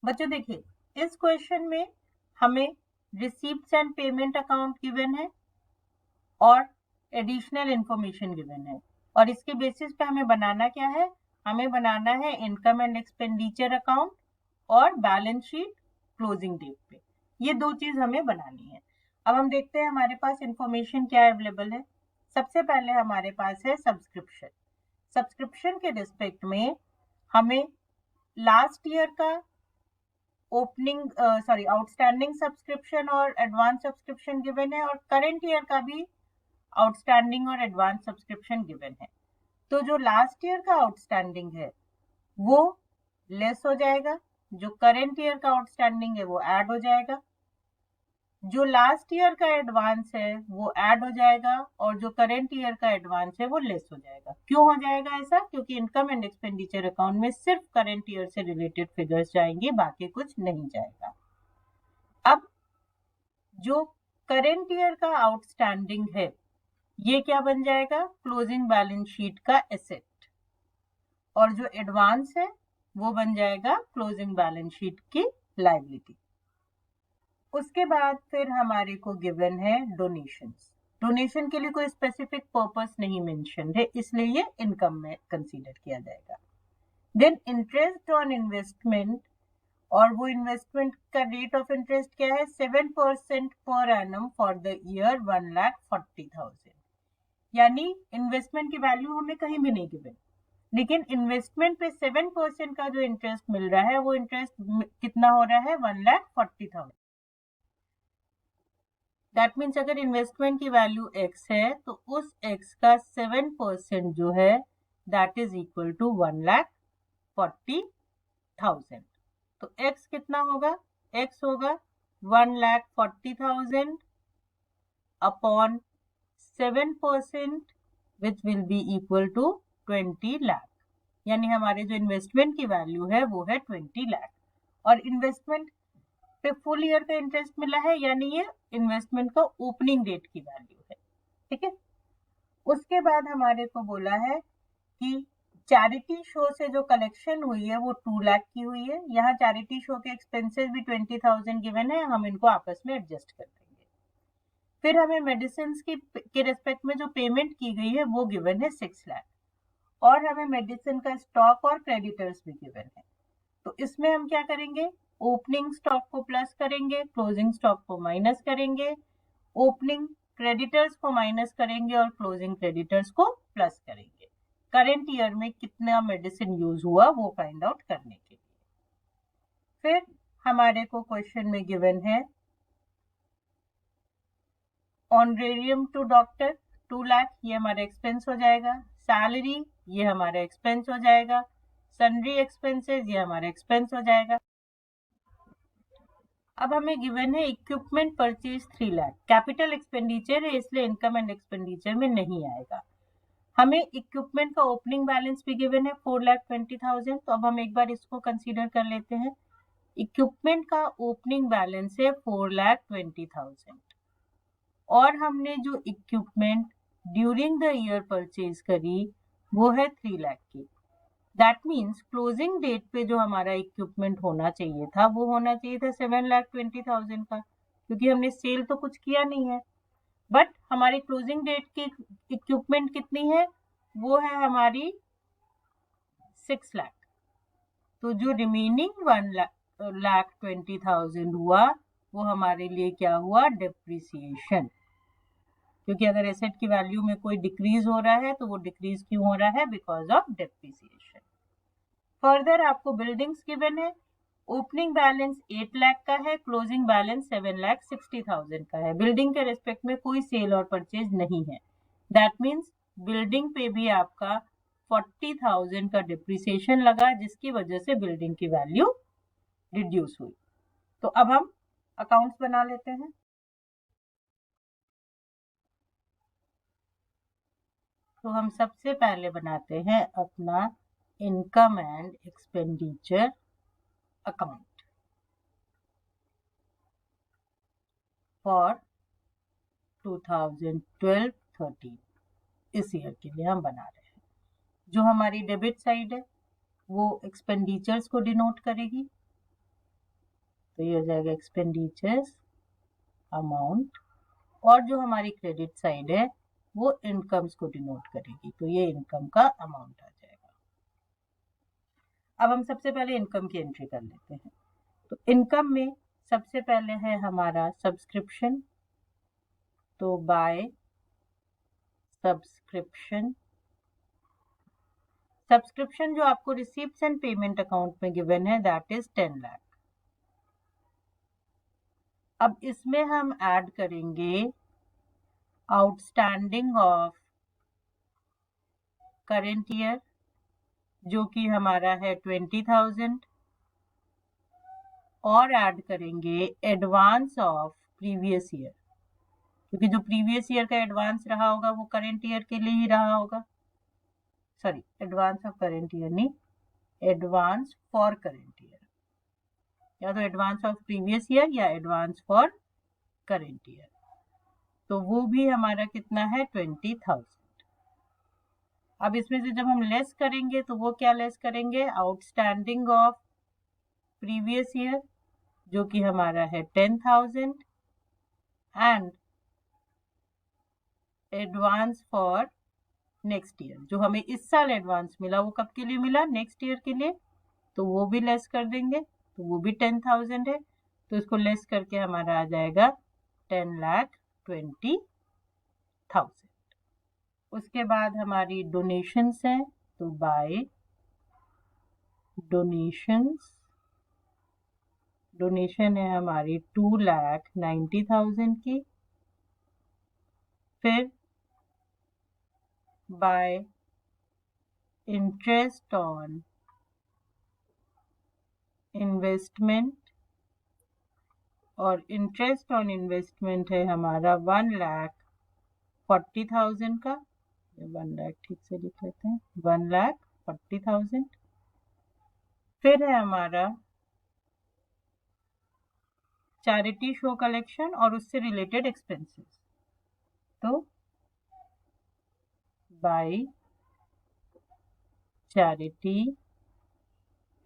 बच्चों देखिए, इस क्वेश्चन में हमें receipts and payment account given है और एडिशनल इंफॉर्मेशन गिवन है, और इसके बेसिस पे हमें बनाना क्या है, हमें बनाना है इनकम एंड एक्सपेंडिचर अकाउंट और बैलेंस शीट क्लोजिंग डेट पे। ये दो चीज हमें बनानी है। अब हम देखते हैं हमारे पास इंफॉर्मेशन क्या अवेलेबल है। सबसे पहले हमारे पास है सब्सक्रिप्शन। सब्सक्रिप्शन के रिस्पेक्ट में हमें लास्ट ईयर का आउटस्टैंडिंग सब्सक्रिप्शन और एडवांस सब्सक्रिप्शन गिवन है, और करंट ईयर का भी आउटस्टैंडिंग और एडवांस सब्सक्रिप्शन गिवन है। तो जो लास्ट ईयर का आउटस्टैंडिंग है वो लेस हो जाएगा, जो करंट ईयर का आउटस्टैंडिंग है वो ऐड हो जाएगा, जो लास्ट ईयर का एडवांस है वो ऐड हो जाएगा, और जो करंट ईयर का एडवांस है वो लेस हो जाएगा। क्यों हो जाएगा ऐसा? क्योंकि इनकम एंड एक्सपेंडिचर अकाउंट में सिर्फ करंट ईयर से रिलेटेड फिगर्स जाएंगे, बाकी कुछ नहीं जाएगा। अब जो करंट ईयर का आउटस्टैंडिंग है ये क्या बन जाएगा? क्लोजिंग बैलेंस शीट का एसेट, और जो एडवांस है वो बन जाएगा क्लोजिंग बैलेंस शीट की लायबिलिटी। उसके बाद फिर हमारे को गिवन है डोनेशंस। डोनेशन के लिए कोई स्पेसिफिक पर्पस नहीं मेंशन है, इसलिए ये इनकम में कंसीडर किया जाएगा। देन इंटरेस्ट ऑन इन्वेस्टमेंट, और वो इन्वेस्टमेंट का रेट ऑफ इंटरेस्ट क्या है? 7% per annum for the year 1,40,000। यानी इन्वेस्टमेंट की वैल्यू हमें कहीं भी नहीं गिवन, लेकिन इन्वेस्टमेंट पे 7% का जो इंटरेस्ट मिल रहा है वो इंटरेस्ट कितना हो रहा है? 1,40,000। दैट मीन्स अगर इन्वेस्टमेंट की वैल्यू x है तो उस x का 7% जो है दैट इज इक्वल टू 1,40,000। तो x कितना होगा? x होगा 1,40,000 upon 7% which will be equal to 20 lakh. यानी हमारे जो इन्वेस्टमेंट की वैल्यू है वो है 20 लाख, और इन्वेस्टमेंट पे फुल ईयर का इंटरेस्ट मिला है, यानी ये इन्वेस्टमेंट का ओपनिंग डेट की वैल्यू है। ठीक है। उसके बाद हमारे को बोला है कि चैरिटी शो से जो कलेक्शन हुई है वो 2 लाख की हुई है। यहाँ चैरिटी शो के एक्सपेंसेस भी 20,000 गिवन है, हम इनको आपस में एडजस्ट कर देंगे। फिर हमें मेडिसिन के रिस्पेक्ट में जो पेमेंट की गई है वो गिवन है 6 लाख, और हमें मेडिसिन का स्टॉक और क्रेडिटर्स भी गिवन है। तो इसमें हम क्या करेंगे? ओपनिंग स्टॉक को प्लस करेंगे, क्लोजिंग स्टॉक को माइनस करेंगे, ओपनिंग क्रेडिटर्स को माइनस करेंगे और क्लोजिंग क्रेडिटर्स को प्लस करेंगे, करंट ईयर में कितना मेडिसिन यूज हुआ वो फाइंड आउट करने के लिए। फिर हमारे को क्वेश्चन में गिवन है ऑनरेरियम टू डॉक्टर 2 लाख, ये हमारा एक्सपेंस हो जाएगा। सैलरी ये हमारा एक्सपेंस हो जाएगा। सन्ड्री एक्सपेंसेस ये हमारा एक्सपेंस हो जाएगा। अब हमें गिवन है equipment purchase 3 lakh. Capital expenditure है इसलिए इनकम एंड एक्सपेंडिचर में नहीं आएगा। हमें इक्विपमेंट का ओपनिंग बैलेंस भी गिवन है 4,20,000। तो अब हम एक बार इसको कंसीडर कर लेते हैं। इक्विपमेंट का ओपनिंग बैलेंस है 4,20,000, और हमने जो equipment during the year purchase करी वो है 3 लाख की। दैट मीन्स क्लोजिंग डेट पे जो हमारा इक्विपमेंट होना चाहिए था वो होना चाहिए था 7,20,000 का, क्योंकि हमने सेल तो कुछ किया नहीं है। बट हमारी क्लोजिंग डेट की इक्विपमेंट कितनी है? वो है हमारी 6 लाख। तो जो रिमेनिंग 1,20,000 हुआ वो हमारे लिए क्या हुआ? डिप्रिसिएशन। क्योंकि अगर एसेट की वैल्यू में कोई डिक्रीज हो रहा है तो वो डिक्रीज क्यों हो रहा है? Because of depreciation. फर्दर आपको बिल्डिंग्स गिवन है। ओपनिंग बैलेंस 8 लाख का है, क्लोजिंग बैलेंस 7,60,000 का है। बिल्डिंग के रेस्पेक्ट में कोई सेल और परचेज नहीं है। दैट मीन्स बिल्डिंग पे भी आपका 40,000 का डिप्रिसिएशन लगा, जिसकी वजह से बिल्डिंग की वैल्यू रिड्यूस हुई। तो अब हम अकाउंट्स बना लेते हैं। तो हम सबसे पहले बनाते हैं अपना income and expenditure account for 2012-13। इस ईयर के लिए हम बना रहे हैं। जो हमारी डेबिट साइड है वो एक्सपेंडिचर्स को डिनोट करेगी, तो ये हो जाएगा एक्सपेंडिचर्स अमाउंट, और जो हमारी क्रेडिट साइड है वो इनकम्स को डिनोट करेगी, तो ये इनकम का अमाउंट आ जाएगा। अब हम सबसे पहले इनकम की एंट्री कर लेते हैं। तो इनकम में सबसे पहले है हमारा सब्सक्रिप्शन, तो बाय सब्सक्रिप्शन, सब्सक्रिप्शन जो आपको रिसीप्ट्स एंड पेमेंट अकाउंट में गिवन है दैट इज 10 लाख। अब इसमें हम ऐड करेंगे आउटस्टैंडिंग ऑफ करेंट ईयर जो कि हमारा है 20,000, और ऐड करेंगे एडवांस ऑफ प्रीवियस ईयर, क्योंकि जो प्रीवियस ईयर का एडवांस रहा होगा वो करेंट ईयर के लिए ही रहा होगा। Sorry, advance of current year नहीं, एडवांस फॉर करेंट ईयर, या तो एडवांस ऑफ प्रीवियस ईयर या एडवांस फॉर करेंट ईयर। तो वो भी हमारा कितना है 20,000। अब इसमें से जब हम लेस करेंगे तो वो क्या लेस करेंगे, आउटस्टैंडिंग ऑफ प्रीवियस ईयर जो कि हमारा है 10,000 and advance for next year, जो हमें इस साल एडवांस मिला वो कब के लिए मिला, नेक्स्ट ईयर के लिए, तो वो भी लेस कर देंगे, तो वो भी 10,000 है, तो इसको लेस करके हमारा आ जाएगा 10,20,000। उसके बाद हमारी डोनेशंस हैं, तो बाय डोनेशंस, डोनेशन है हमारी 2,90,000 की। फिर बाय इंटरेस्ट ऑन इन्वेस्टमेंट, और इंटरेस्ट ऑन इन्वेस्टमेंट है हमारा 1,40,000 का, 1 लाख ठीक से लिख लेते हैं, 1,40,000। फिर है हमारा चैरिटी शो कलेक्शन और उससे रिलेटेड एक्सपेंसेस, तो बाय चैरिटी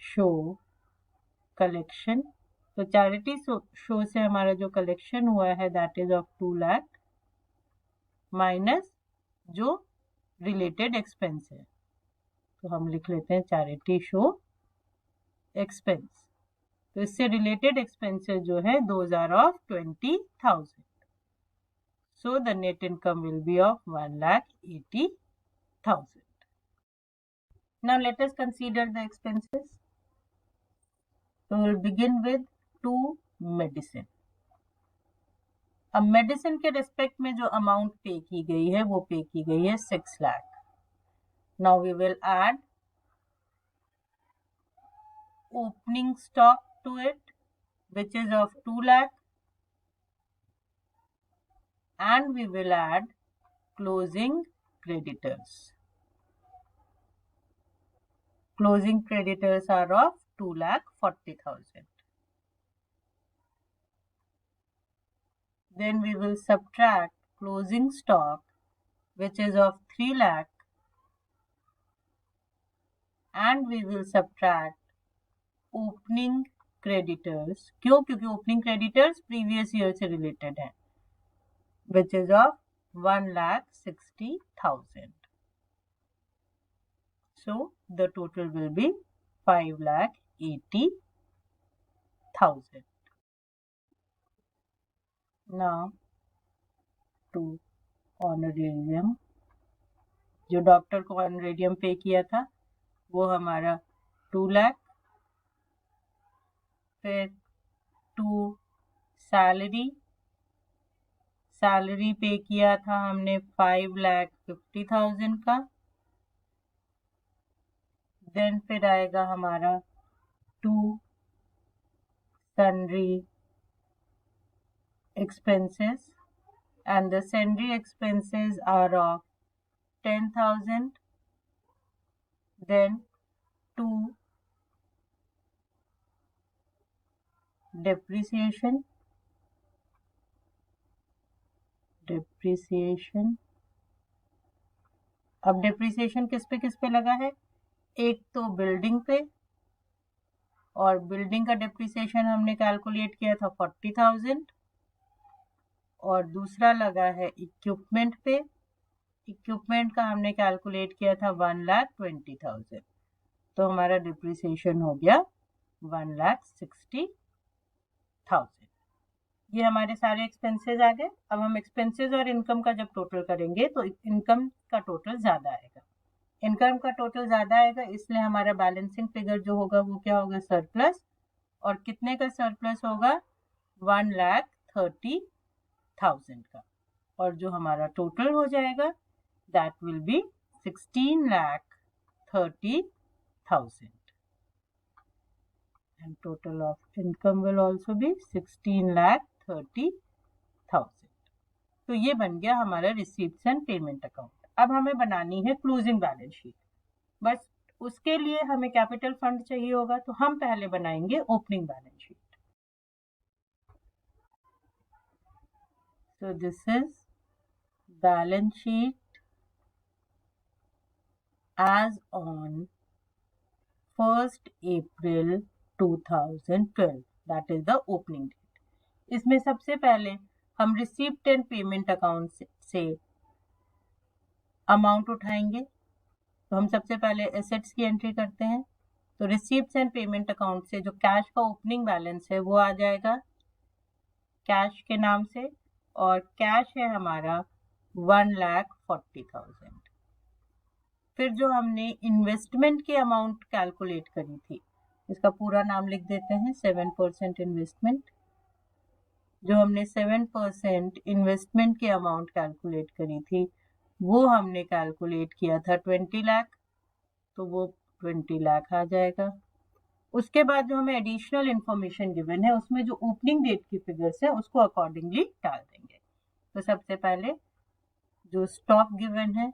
शो कलेक्शन, तो चैरिटी शो से हमारा जो कलेक्शन हुआ है that is of 2 lakh minus जो रिलेटेड एक्सपेंस है, तो हम लिख लेते हैं चैरिटी शो एक्सपेंस। तो इससे रिलेटेड एक्सपेंसेस जो है those are of 20,000, so the net income will be of 1,80,000। Now let us consider the expenses. तो we'll begin with 2 मेडिसिन। अब मेडिसिन के रेस्पेक्ट में जो अमाउंट पे की गई है वो पे की गई है 6 lakh. Now we will add opening stock to it which is of 2 lakh, and we will add closing creditors. Closing creditors are of 2,40,000. Then we will subtract closing stock which is of 3 lakh, and we will subtract opening creditors. क्यों? क्योंकि opening creditors previous year से related है, which is of 1,60,000. So the total will be 5,80,000. Now to honorarium, जो doctor को honorarium पे किया था वो हमारा 2 लाख। फिर टू सैलरी, सैलरी पे किया था हमने 5,50,000 का। देन फिर आएगा हमारा to sundry expenses, and the sundry expenses are of 10,000. Then to depreciation, अब depreciation किस पे लगा है, एक तो बिल्डिंग पे और बिल्डिंग का डिप्रिसिएशन हमने कैलकुलेट किया था 40,000 और दूसरा लगा है इक्विपमेंट पे। इक्विपमेंट का हमने कैलकुलेट किया था 1,20,000, तो हमारा डिप्रिसिएशन हो गया 1,60,000। ये हमारे सारे एक्सपेंसेस आ गए। अब हम एक्सपेंसेस और इनकम का जब टोटल करेंगे तो इनकम का टोटल ज़्यादा आएगा। इनकम का टोटल ज़्यादा आएगा, इसलिए हमारा बैलेंसिंग फिगर जो होगा वो क्या होगा, सरप्लस। और कितने का सरप्लस होगा, 1,30,000 का। और जो हमारा टोटल हो जाएगा that will be 16,30,000 and total of income will also be 16,30,000। तो ये बन गया हमारा रिसीप्ट्स एंड पेमेंट अकाउंट। अब हमें बनानी है क्लोजिंग बैलेंस शीट। बस उसके लिए हमें कैपिटल फंड चाहिए होगा, तो हम पहले बनाएंगे opening balance sheet. So this is balance sheet as on 1st April 2012, that is the opening date। इसमें सबसे पहले हम रिसीप्ट एंड पेमेंट अकाउंट से अमाउंट उठाएंगे। तो हम सबसे पहले एसेट्स की एंट्री करते हैं। तो रिसीप्ट्स एंड पेमेंट अकाउंट से जो कैश का ओपनिंग बैलेंस है वो आ जाएगा कैश के नाम से, और कैश है हमारा 1,40,000। फिर जो हमने इन्वेस्टमेंट की अमाउंट कैलकुलेट करी थी, इसका पूरा नाम लिख देते हैं, 7% इन्वेस्टमेंट। जो हमने 7% इन्वेस्टमेंट की अमाउंट कैलकुलेट करी थी वो हमने कैलकुलेट किया था 20 लाख, तो वो 20 लाख आ जाएगा। उसके बाद जो हमें एडिशनल इंफॉर्मेशन गिवन है उसमें जो ओपनिंग डेट की फिगर्स है उसको अकॉर्डिंगली डाल देंगे। तो सबसे पहले जो स्टॉक गिवन है,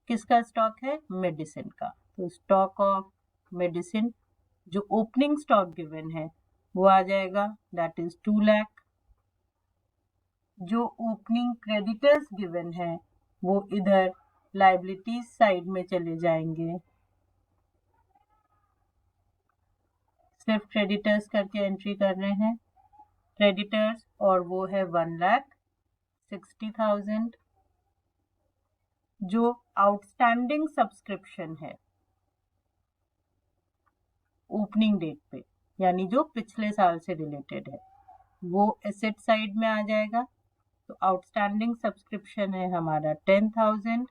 किसका स्टॉक है, मेडिसिन का। तो स्टॉक ऑफ मेडिसिन, जो ओपनिंग स्टॉक गिवन है वो आ जाएगा दैट इज 2 लाख। जो ओपनिंग क्रेडिटर्स गिवन है वो इधर लायबिलिटीज साइड में चले जाएंगे, सिर्फ क्रेडिटर्स करके एंट्री कर रहे हैं क्रेडिटर्स, और वो है 1,60,000। जो आउटस्टैंडिंग सब्सक्रिप्शन है ओपनिंग डेट पे, यानी जो पिछले साल से रिलेटेड है, वो एसेट साइड में आ जाएगा। तो आउटस्टैंडिंग सब्सक्रिप्शन है हमारा 10,000,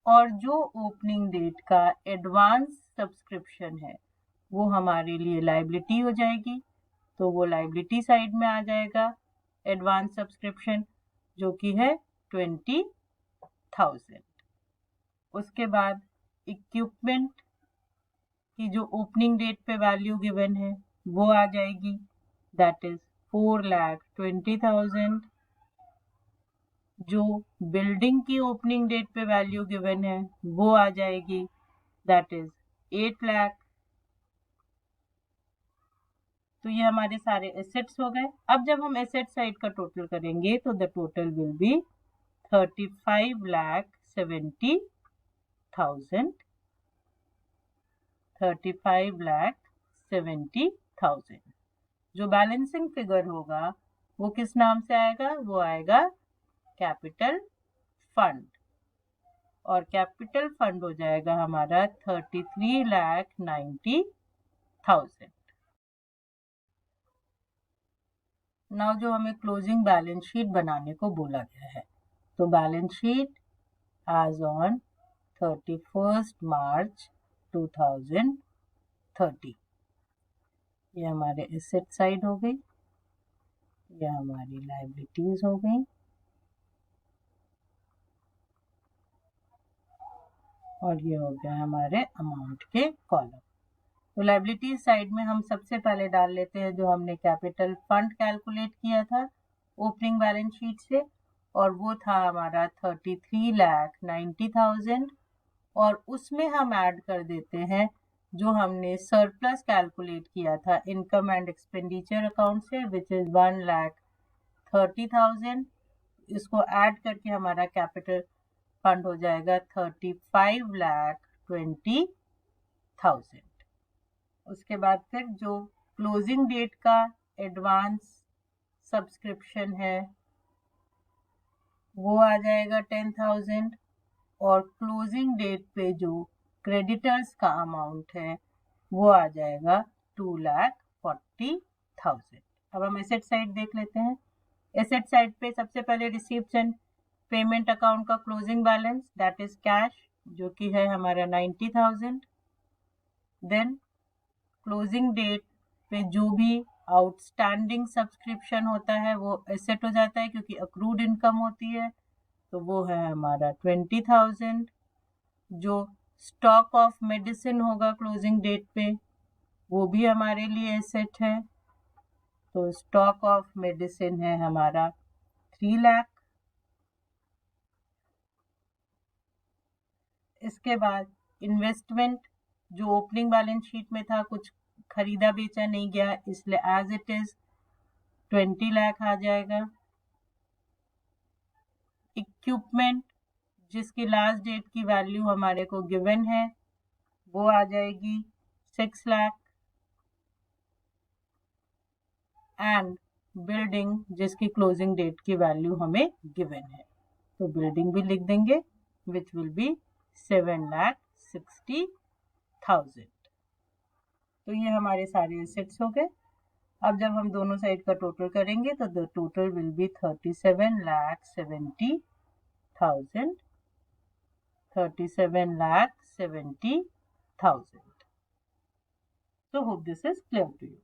और जो ओपनिंग डेट का एडवांस सब्सक्रिप्शन है वो हमारे लिए लायबिलिटी हो जाएगी। तो वो लायबिलिटी साइड में आ जाएगा एडवांस सब्सक्रिप्शन, जो कि है 20,000। उसके बाद इक्विपमेंट की जो ओपनिंग डेट पे वैल्यू गिवन है वो आ जाएगी दैट इज 4,20,000। जो बिल्डिंग की ओपनिंग डेट पे वैल्यू गिवन है वो आ जाएगी दैट इज 8 लाख। तो ये हमारे सारे एसेट्स हो गए। अब जब हम एसेट साइड का टोटल करेंगे तो द टोटल विल बी 35,70,000। 35,70,000। जो बैलेंसिंग फिगर होगा वो किस नाम से आएगा, वो आएगा कैपिटल फंड, और कैपिटल फंड हो जाएगा हमारा 33,90,000। नाउ जो हमें क्लोजिंग बैलेंस शीट बनाने को बोला गया है, तो बैलेंस शीट एज ऑन 31 मार्च 2030। ये हमारे एसेट साइड हो गई, ये हमारी लायबिलिटीज हो गई, और ये हो गया हमारे अमाउंट के कॉलम। तो लायबिलिटीज साइड में हम सबसे पहले डाल लेते हैं जो हमने कैपिटल फंड कैलकुलेट किया था ओपनिंग बैलेंस शीट से, और वो था हमारा 33,90,000। और उसमें हम ऐड कर देते हैं जो हमने सरप्लस कैलकुलेट किया था इनकम एंड एक्सपेंडिचर अकाउंट से, विच इज 1,30,000। इसको ऐड करके हमारा कैपिटल फंड हो जाएगा 35,20,000। उसके बाद फिर जो क्लोजिंग डेट का एडवांस सब्सक्रिप्शन है वो आ जाएगा 10,000 और क्लोजिंग डेट पे जो क्रेडिटर्स का अमाउंट है वो आ जाएगा 2,40,000। अब हम एसेट साइड देख लेते हैं। एसेट साइड पे सबसे पहले रिसीव्स एंड पेमेंट अकाउंट का closing balance that is cash जो कि है हमारा 90,000। देन क्लोजिंग डेट पे जो भी आउटस्टैंडिंग सब्सक्रिप्शन होता है वो एसेट हो जाता है क्योंकि अक्रूड इनकम होती है, तो वो है हमारा 20,000। जो स्टॉक ऑफ मेडिसिन होगा क्लोजिंग डेट पे वो भी हमारे लिए एसेट है, तो स्टॉक ऑफ मेडिसिन है हमारा 3 लाख। इसके बाद इन्वेस्टमेंट जो ओपनिंग बैलेंस शीट में था, कुछ खरीदा बेचा नहीं गया इसलिए एज इट इज 20 लाख आ जाएगा। इक्विपमेंट जिसकी लास्ट डेट की वैल्यू हमारे को गिवन है वो आ जाएगी 6 लाख। एंड बिल्डिंग जिसकी क्लोजिंग डेट की वैल्यू हमें गिवन है, तो बिल्डिंग भी लिख देंगे विच विल बी 7,60,000। तो ये हमारे सारे एसेट्स हो गए। अब जब हम दोनों साइड का टोटल करेंगे तो the total will be 37,70,000। 37,70,000। So hope this is clear to you.